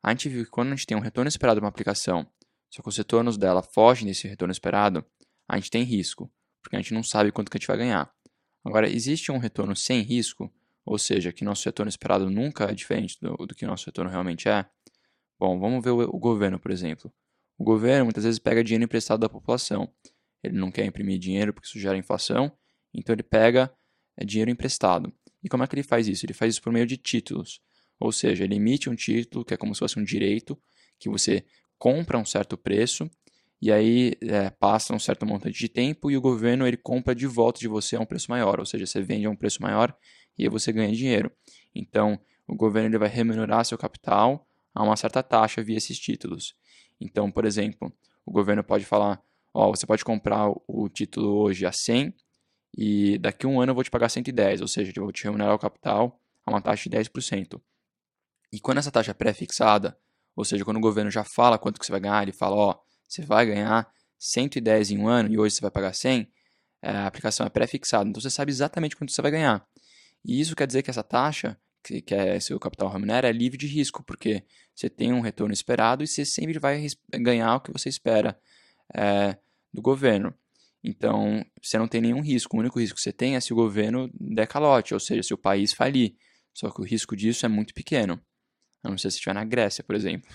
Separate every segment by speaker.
Speaker 1: A gente viu que quando a gente tem um retorno esperado de uma aplicação, só que os retornos dela fogem desse retorno esperado, a gente tem risco, porque a gente não sabe quanto que a gente vai ganhar. Agora, existe um retorno sem risco, ou seja, que nosso retorno esperado nunca é diferente do que nosso retorno realmente é. Bom, vamos ver o governo, por exemplo. O governo muitas vezes pega dinheiro emprestado da população. Ele não quer imprimir dinheiro porque isso gera inflação, então ele pega dinheiro emprestado. E como é que ele faz isso? Ele faz isso por meio de títulos. Ou seja, ele emite um título, que é como se fosse um direito, que você compra a um certo preço, e aí passa um certo montante de tempo, e o governo ele compra de volta de você a um preço maior. Ou seja, você vende a um preço maior e aí você ganha dinheiro. Então, o governo ele vai remunerar seu capital a uma certa taxa via esses títulos. Então, por exemplo, o governo pode falar, ó, você pode comprar o título hoje a 100 e daqui a um ano eu vou te pagar 110, ou seja, eu vou te remunerar o capital a uma taxa de 10%. E quando essa taxa é pré-fixada, ou seja, quando o governo já fala quanto que você vai ganhar, ele fala, ó, você vai ganhar 110 em um ano e hoje você vai pagar 100, a aplicação é pré-fixada, então você sabe exatamente quanto você vai ganhar. E isso quer dizer que essa taxa, que é seu capital remunera, é livre de risco, porque você tem um retorno esperado e você sempre vai ganhar o que você espera é, do governo. Então, você não tem nenhum risco. O único risco que você tem é se o governo der calote, ou seja, se o país falir. Só que o risco disso é muito pequeno. A não ser se estiver na Grécia, por exemplo.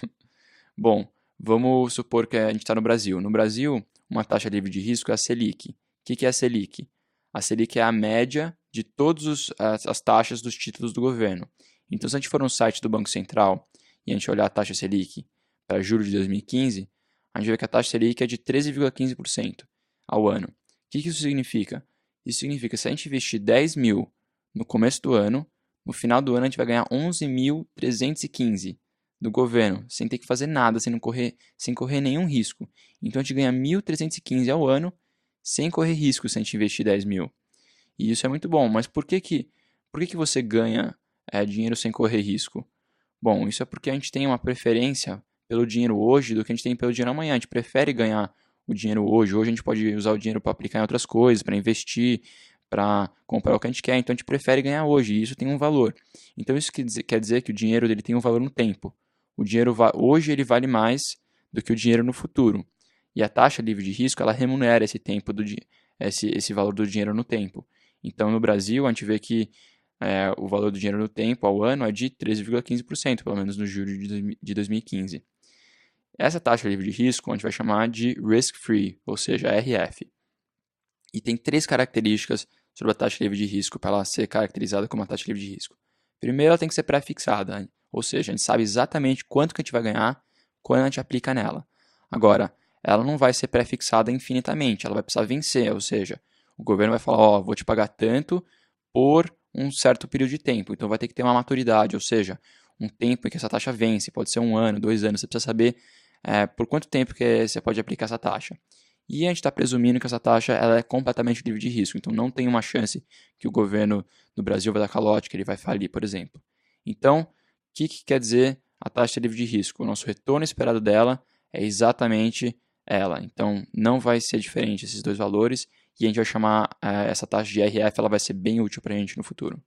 Speaker 1: Bom, vamos supor que a gente está no Brasil. No Brasil, uma taxa livre de risco é a Selic. O que é a Selic? A Selic é a média de todas as taxas dos títulos do governo. Então, se a gente for no site do Banco Central e a gente olhar a taxa Selic para julho de 2015, a gente vê que a taxa Selic é de 13,15% ao ano. O que isso significa? Isso significa que se a gente investir 10 mil no começo do ano, no final do ano a gente vai ganhar 11.315 do governo, sem ter que fazer nada, sem correr nenhum risco. Então a gente ganha 1.315 ao ano, sem correr risco se a gente investir 10 mil. E isso é muito bom, mas por que você ganha dinheiro sem correr risco? Bom, isso é porque a gente tem uma preferência pelo dinheiro hoje do que a gente tem pelo dinheiro amanhã. A gente prefere ganhar o dinheiro hoje. Hoje a gente pode usar o dinheiro para aplicar em outras coisas, para investir, para comprar o que a gente quer. Então a gente prefere ganhar hoje e isso tem um valor. Então isso quer dizer que o dinheiro dele tem um valor no tempo. O dinheiro hoje ele vale mais do que o dinheiro no futuro. E a taxa livre de risco ela remunera esse tempo esse valor do dinheiro no tempo. Então no Brasil a gente vê que o valor do dinheiro no tempo ao ano é de 13,15%, pelo menos no julho de 2015. Essa taxa livre de risco a gente vai chamar de risk-free, ou seja, RF. E tem três características sobre a taxa livre de risco para ela ser caracterizada como uma taxa livre de risco. Primeiro, ela tem que ser pré-fixada, ou seja, a gente sabe exatamente quanto que a gente vai ganhar quando a gente aplica nela. Agora, ela não vai ser pré-fixada infinitamente, ela vai precisar vencer, ou seja, o governo vai falar, ó, vou te pagar tanto por um certo período de tempo, então vai ter que ter uma maturidade, ou seja, um tempo em que essa taxa vence, pode ser 1 ano, 2 anos, você precisa saber por quanto tempo que você pode aplicar essa taxa. E a gente está presumindo que essa taxa ela é completamente livre de risco, então não tem uma chance que o governo do Brasil vai dar calote, que ele vai falir, por exemplo. Então, o que quer dizer a taxa livre de risco? O nosso retorno esperado dela é exatamente ela. Então, não vai ser diferente esses dois valores e a gente vai chamar essa taxa de IRF, ela vai ser bem útil para a gente no futuro.